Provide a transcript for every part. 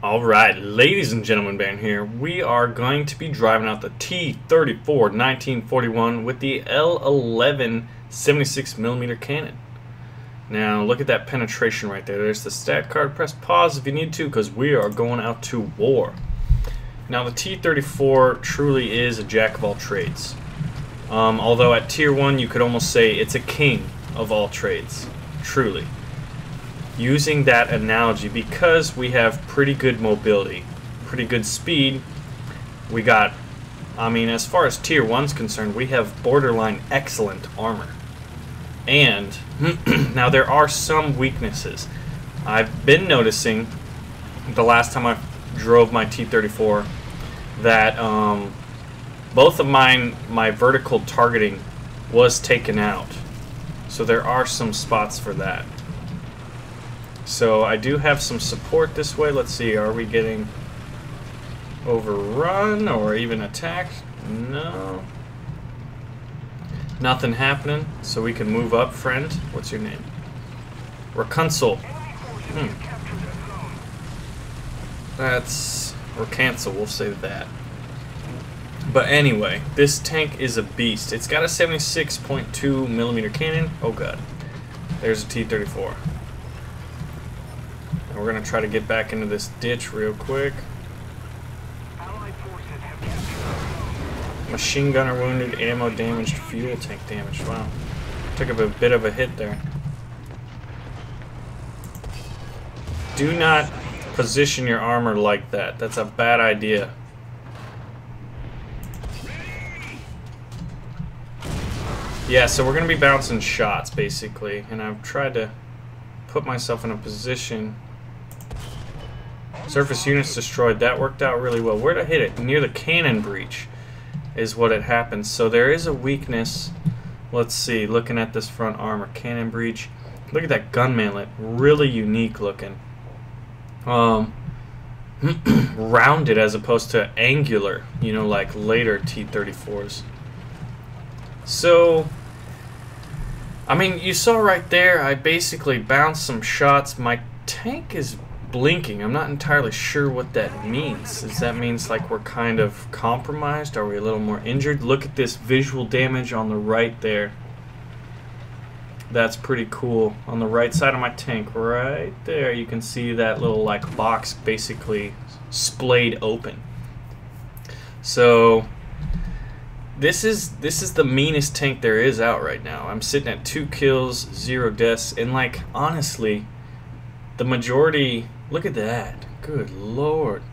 Alright, ladies and gentlemen, Baron here. We are going to be driving out the T-34 1941 with the L11 76mm cannon. Now, look at that penetration right there. There's the stat card. Press pause if you need to, because we are going out to war. Now, the T-34 truly is a jack of all trades. Although at Tier 1, you could almost say it's a king of all trades. Truly. Using that analogy, because we have pretty good mobility, pretty good speed, we got, as far as Tier 1's concerned, we have borderline excellent armor. And, now there are some weaknesses. I've been noticing, the last time I drove my T-34, that both of my vertical targeting was taken out. So there are some spots for that. So I do have some support this way. Let's see, are we getting overrun or even attacked? No. Nothing happening, so we can move up, friend. What's your name? Rapunzel. That's... or cancel, we'll say that. But anyway, this tank is a beast. It's got a 76.2mm cannon. Oh god. There's a T-34. And we're going to try to get back into this ditch real quick. Machine gunner wounded, ammo damaged, fuel tank damaged. Wow. Took a bit of a hit there. Do not position your armor like that. That's a bad idea. Yeah, so we're going to be bouncing shots, basically. And I've tried to put myself in a position. Surface units destroyed. That worked out really well. Where'd I hit it? Near the cannon breech is what it happens. So there is a weakness. Let's see. Looking at this front armor. Cannon breech. Look at that gun manlet. Really unique looking. Rounded as opposed to angular. You know, like later T-34s. So, you saw right there, I basically bounced some shots. My tank is blinking. I'm not entirely sure what that means. Does that mean like we're kind of compromised? Are we a little more injured? Look at this visual damage on the right there. That's pretty cool. On the right side of my tank, right there, you can see that little like box basically splayed open. So this is the meanest tank there is out right now. I'm sitting at 2 kills, 0 deaths, and like honestly, the majority. Look at that. Good lord.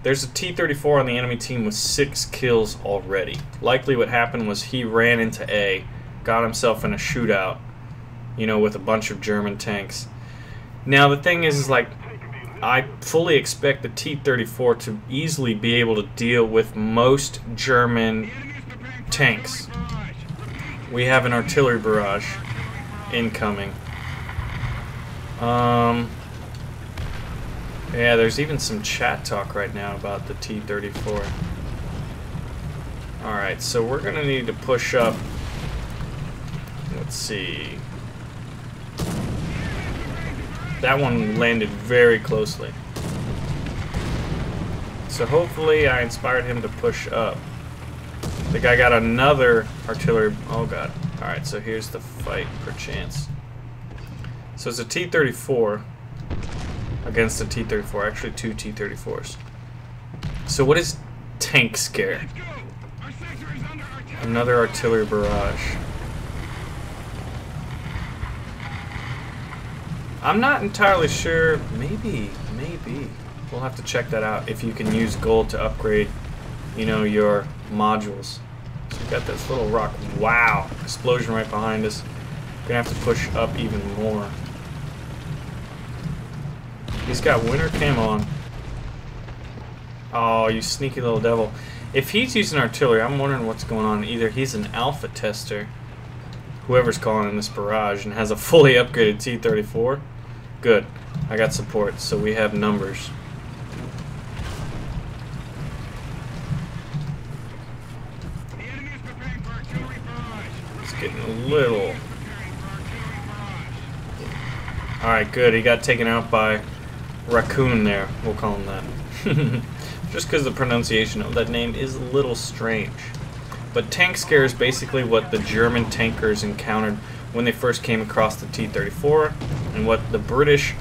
There's a T-34 on the enemy team with 6 kills already. Likely what happened was he ran into A, got himself in a shootout, you know, with a bunch of German tanks. Now the thing is like, I fully expect the T-34 to easily be able to deal with most German tanks. We have an artillery barrage incoming. Yeah, there's even some chat talk right now about the T-34. Alright, so we're gonna need to push up. Let's see. That one landed very closely. So hopefully I inspired him to push up. The guy got another artillery. Oh god. Alright, so here's the fight per chance. So it's a T-34 against a T-34. Actually, 2 T-34s. So what is tank scare? Another artillery barrage. I'm not entirely sure. Maybe. We'll have to check that out. If you can use gold to upgrade, you know, your modules. So we've got this little rock. Wow. Explosion right behind us. Gonna have to push up even more. He's got winter cam on. Oh, you sneaky little devil. If he's using artillery, I'm wondering what's going on. Either he's an alpha tester, whoever's calling in this barrage, and has a fully upgraded T-34. Good. I got support, so we have numbers. It's getting a little... Alright, good. He got taken out by Raccoon there, we'll call him that. Just because the pronunciation of that name is a little strange. But tank scare is basically what the German tankers encountered when they first came across the T-34 and what the British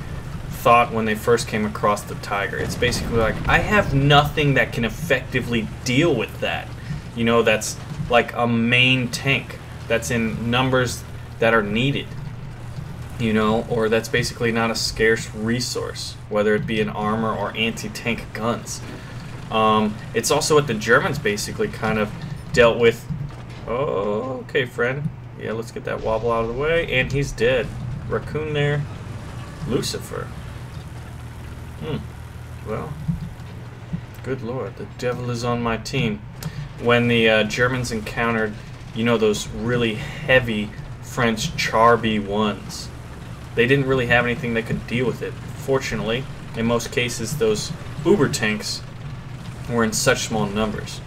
thought when they first came across the Tiger. It's basically like, I have nothing that can effectively deal with that. You know, that's like a main tank that's in numbers that are needed. You know, or that's basically not a scarce resource, whether it be in armor or anti-tank guns. It's also what the Germans basically kind of dealt with. Oh, okay, friend. Yeah, let's get that wobble out of the way. And he's dead. Raccoon there. Lucifer. Well, good lord, the devil is on my team. When the Germans encountered, you know, those really heavy French Char B1s, they didn't really have anything that could deal with it. Fortunately, in most cases, those Uber tanks were in such small numbers.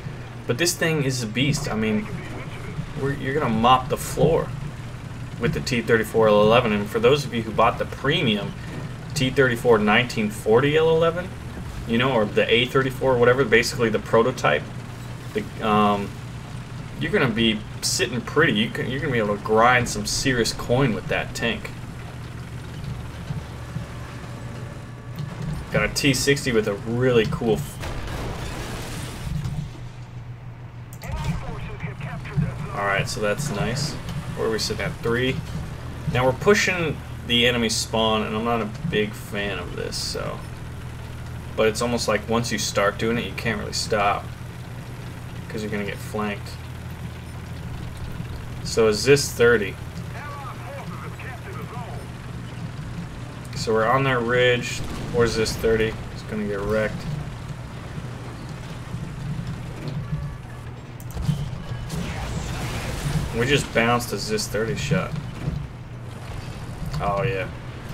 But this thing is a beast. I mean, you're going to mop the floor with the T-34 L11. And for those of you who bought the premium T-34 1940 L11, you know, or the A-34, whatever, basically the prototype, you're going to be sitting pretty. You're going to be able to grind some serious coin with that tank. Got a T-60 with a really cool... Alright, so that's nice. Where are we sitting at? 3. Now we're pushing the enemy spawn, and I'm not a big fan of this, so... But it's almost like once you start doing it, you can't really stop. Because you're going to get flanked. So is this 30? So we're on their ridge. Where's this 30? It's going to get wrecked. We just bounced a Zis 30 shot. Oh yeah.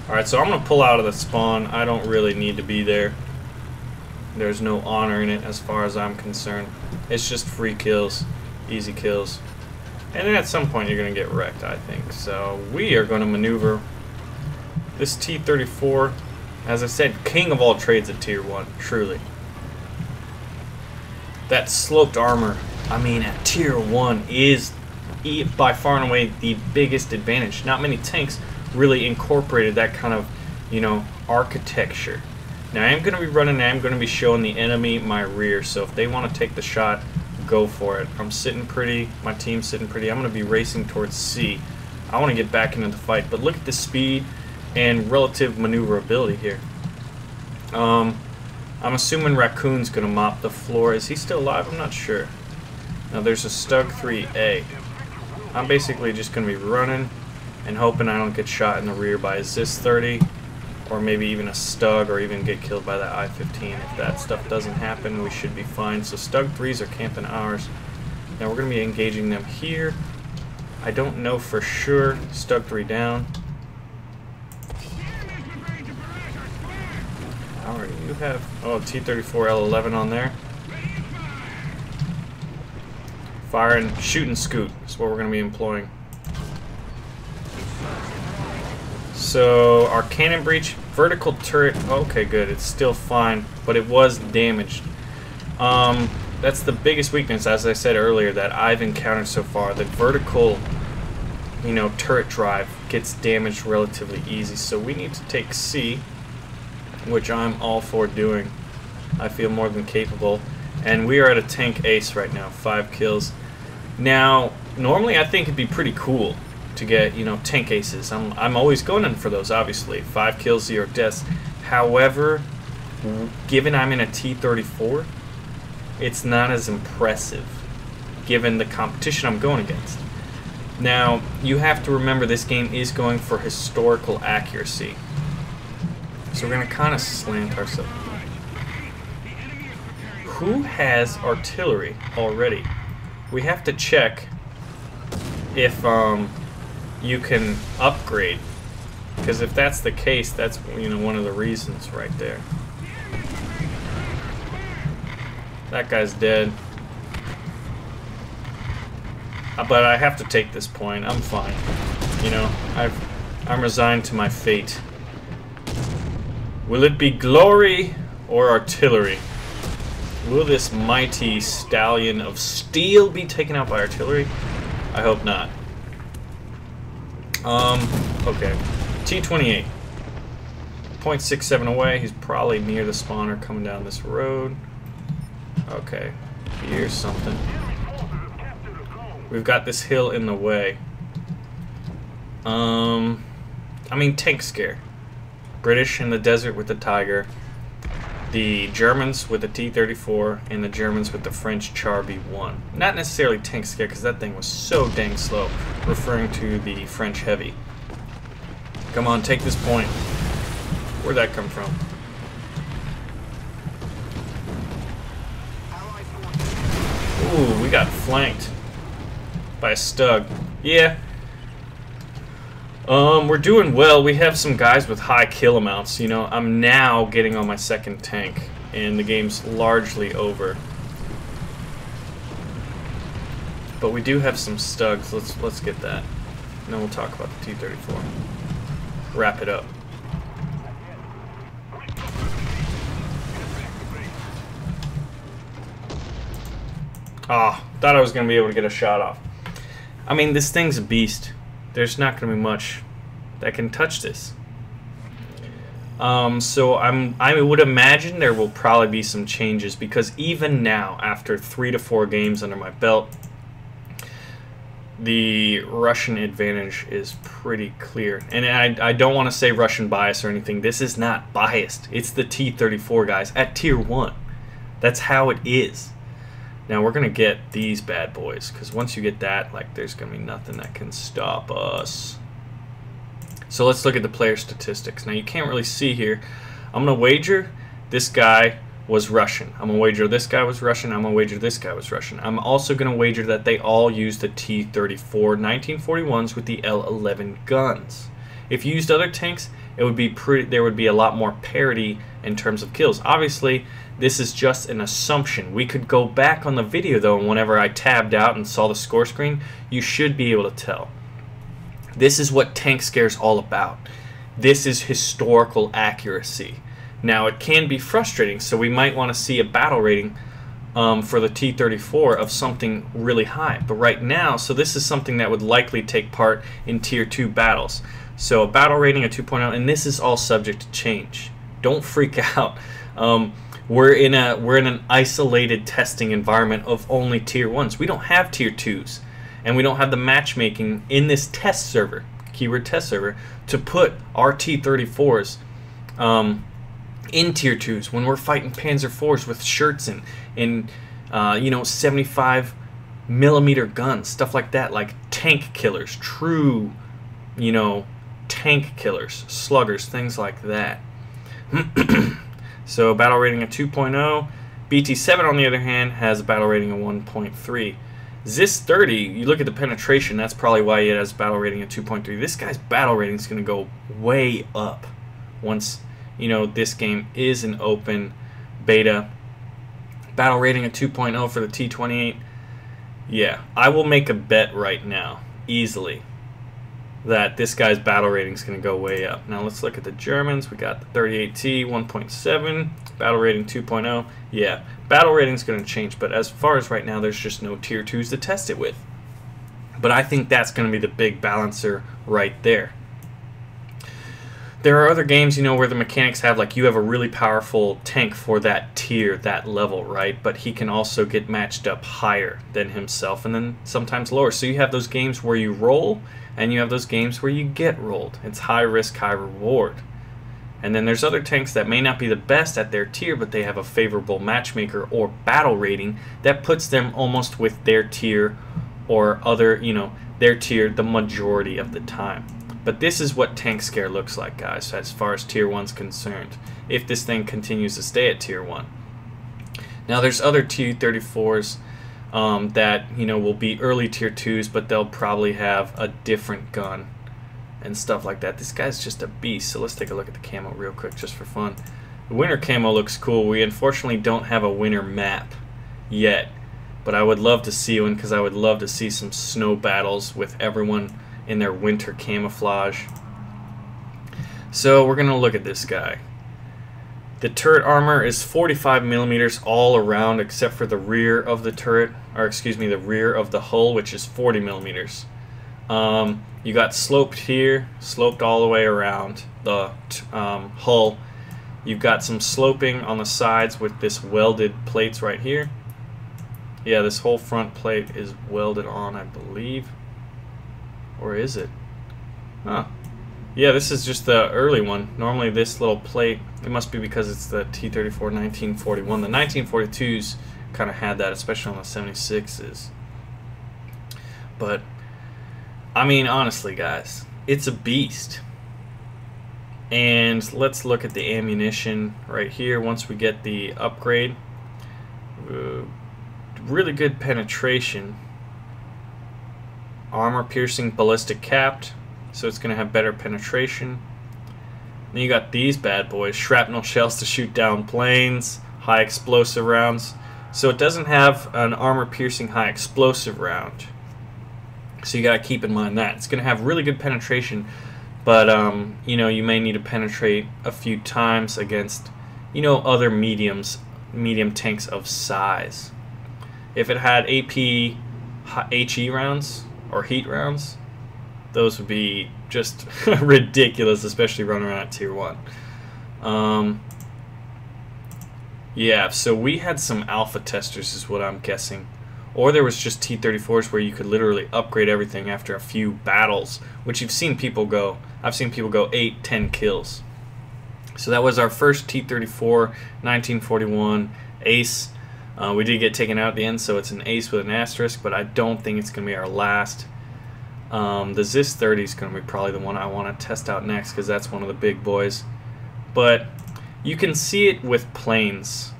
Alright, so I'm going to pull out of the spawn. I don't really need to be there. There's no honor in it as far as I'm concerned. It's just free kills. Easy kills. And then at some point you're going to get wrecked, I think. So we are going to maneuver this T-34. As I said, king of all trades at Tier 1. Truly. That sloped armor, I mean, at Tier 1 is by far and away the biggest advantage. Not many tanks really incorporated that kind of, you know, architecture. Now I am going to be running, I am going to be showing the enemy my rear, so if they want to take the shot, go for it. I'm sitting pretty, my team's sitting pretty. I'm going to be racing towards C. I want to get back into the fight, but look at the speed and relative maneuverability here. I'm assuming Raccoon's going to mop the floor. Is he still alive? I'm not sure. Now there's a Stug 3A. I'm basically just going to be running and hoping I don't get shot in the rear by a Zis 30 or maybe even a Stug or even get killed by that I-15. If that stuff doesn't happen, we should be fine. So Stug 3s are camping ours. Now we're going to be engaging them here. I don't know for sure. Stug 3 down. Alright, you have... Oh, T-34 L11 on there. Fire and shoot and scoot is what we're going to be employing. So, our cannon breach, vertical turret, okay good, it's still fine, but it was damaged. That's the biggest weakness, as I said earlier, that I've encountered so far. The vertical, you know, turret drive gets damaged relatively easy, so we need to take C, which I'm all for doing. I feel more than capable. And we are at a tank ace right now, 5 kills. Now, normally I think it'd be pretty cool to get, you know, tank aces. I'm always going in for those, obviously. 5 kills, 0 deaths. However, given I'm in a T-34, it's not as impressive, given the competition I'm going against. Now, you have to remember this game is going for historical accuracy. So we're going to kind of slant ourselves. Who has artillery already? We have to check if you can upgrade, because if that's the case, that's, you know, one of the reasons right there. That guy's dead. But I have to take this point. I'm fine. You know, I'm resigned to my fate. Will it be glory or artillery? Will this mighty stallion of steel be taken out by artillery? I hope not. Okay. T-28. 0.67 away. He's probably near the spawner coming down this road. Okay. Here's something. We've got this hill in the way. I mean, tank scare. British in the desert with the Tiger. The Germans with the T-34 and the Germans with the French Char B1. Not necessarily tank scare because that thing was so dang slow, referring to the French heavy. Come on, take this point. Where'd that come from? Ooh, we got flanked by a Stug. Yeah. We're doing well. We have some guys with high kill amounts. You know, I'm now getting on my second tank, and the game's largely over. But we do have some Stugs. Let's get that, and then we'll talk about the T-34. Wrap it up. Ah, thought I was gonna be able to get a shot off. I mean, this thing's a beast. There's not going to be much that can touch this. So I would imagine there will probably be some changes because even now, after 3 to 4 games under my belt, the Russian advantage is pretty clear. And I don't want to say Russian bias or anything. This is not biased. It's the T-34 guys at Tier 1. That's how it is. Now we're gonna get these bad boys, because once you get that, like, there's gonna be nothing that can stop us. So let's look at the player statistics. Now you can't really see here. I'm gonna wager this guy was Russian. I'm gonna wager this guy was Russian. I'm gonna wager this guy was Russian. I'm also gonna wager that they all used the T-34 1941s with the L11 guns. If you used other tanks, it would be there would be a lot more parity in terms of kills. Obviously, this is just an assumption. We could go back on the video though, and whenever I tabbed out and saw the score screen, you should be able to tell. This is what tank scare is all about. This is historical accuracy. Now it can be frustrating, so we might want to see a battle rating for the T-34 of something really high. But right now, so this is something that would likely take part in Tier 2 battles. So a battle rating of 2.0, and this is all subject to change. Don't freak out. We're in an isolated testing environment of only Tier 1s. We don't have Tier 2s, and we don't have the matchmaking in this test server, keyword test server, to put our T-34s in Tier 2s when we're fighting Panzer IVs with shirts and you know, 75mm guns, stuff like that, like tank killers, true, you know, tank killers, sluggers, things like that. So battle rating of 2.0. BT7 on the other hand has a battle rating of 1.3. Zis 30, you look at the penetration, that's probably why it has a battle rating of 2.3. This guy's battle rating is going to go way up once, you know, this game is an open beta. Battle rating of 2.0 for the T-28. Yeah, I will make a bet right now, easily, that this guy's battle rating is going to go way up. Now let's look at the Germans. We got the 38T 1.7, battle rating 2.0. Yeah, battle rating is going to change, but as far as right now, there's just no Tier 2s to test it with. But I think that's going to be the big balancer right there. There are other games, you know, where the mechanics have, like, you have a really powerful tank for that tier, that level, right? But he can also get matched up higher than himself, and then sometimes lower. So you have those games where you roll, and you have those games where you get rolled. It's high risk, high reward. And then there's other tanks that may not be the best at their tier, but they have a favorable matchmaker or battle rating that puts them almost with their tier or other, you know, their tier the majority of the time. But this is what tank scare looks like, guys, as far as Tier 1's concerned, if this thing continues to stay at Tier 1. Now there's other T-34s that, you know, will be early Tier 2s, but they'll probably have a different gun and stuff like that. This guy's just a beast, so let's take a look at the camo real quick just for fun. The winter camo looks cool. We unfortunately don't have a winter map yet, but I would love to see one because I would love to see some snow battles with everyone in their winter camouflage. So we're gonna look at this guy. The turret armor is 45 millimeters all around except for the rear of the turret, or excuse me, the rear of the hull, which is 40 millimeters. You got sloped here, sloped all the way around the hull. You've got some sloping on the sides with this welded plates right here. Yeah, this whole front plate is welded on, I believe. Or is it? Huh. Yeah, this is just the early one. Normally this little plate, it must be because it's the T-34 1941. The 1942s kind of had that, especially on the 76s. But, I mean, honestly, guys, it's a beast. And let's look at the ammunition right here once we get the upgrade. Really good penetration. Armor piercing ballistic capped, so it's going to have better penetration. Then you got these bad boys, shrapnel shells to shoot down planes, high explosive rounds. So it doesn't have an armor piercing high explosive round. So you got to keep in mind that. It's going to have really good penetration, but you know, you may need to penetrate a few times against, you know, other medium tanks of size. If it had AP HE rounds or heat rounds, those would be just ridiculous, especially running around at tier 1. Yeah, so we had some alpha testers is what I'm guessing. Or there was just T-34s where you could literally upgrade everything after a few battles, which you've seen people go. I've seen people go 8, 10 kills. So that was our first T-34 1941 ace. We did get taken out at the end, so it's an ace with an asterisk, but I don't think it's going to be our last. The Zis 30 is going to be probably the one I want to test out next because that's one of the big boys. But you can see it with planes.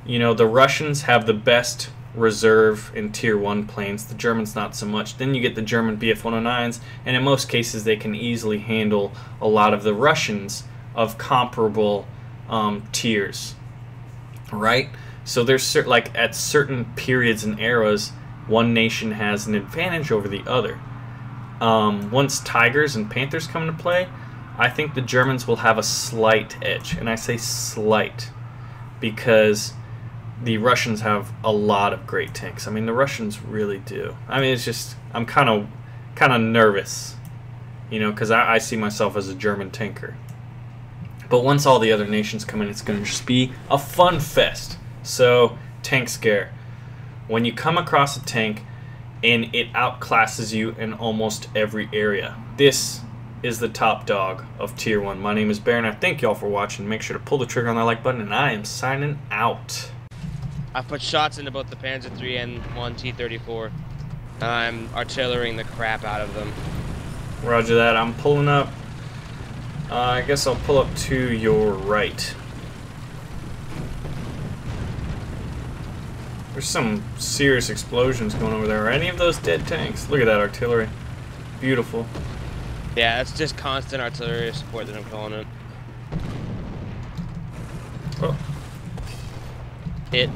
You know, the Russians have the best reserve in tier 1 planes, the Germans not so much. Then you get the German Bf-109s, and in most cases they can easily handle a lot of the Russians of comparable tiers, right? So there's like at certain periods and eras, one nation has an advantage over the other. Once Tigers and Panthers come into play, I think the Germans will have a slight edge, and I say slight because the Russians have a lot of great tanks. I mean, the Russians really do. I mean, it's just I'm kind of nervous, you know, because I see myself as a German tanker. But once all the other nations come in, it's going to just be a fun fest. So, tank scare. When you come across a tank and it outclasses you in almost every area, this is the top dog of tier 1. My name is Baron. I thank y'all for watching. Make sure to pull the trigger on that like button, and I am signing out. I've put shots into both the Panzer III and one T-34. I'm artillerying the crap out of them. Roger that. I'm pulling up. I guess I'll pull up to your right. There's some serious explosions going over there. Are any of those dead tanks? Look at that artillery. Beautiful. Yeah, it's just constant artillery support that I'm calling it. Oh. Hit.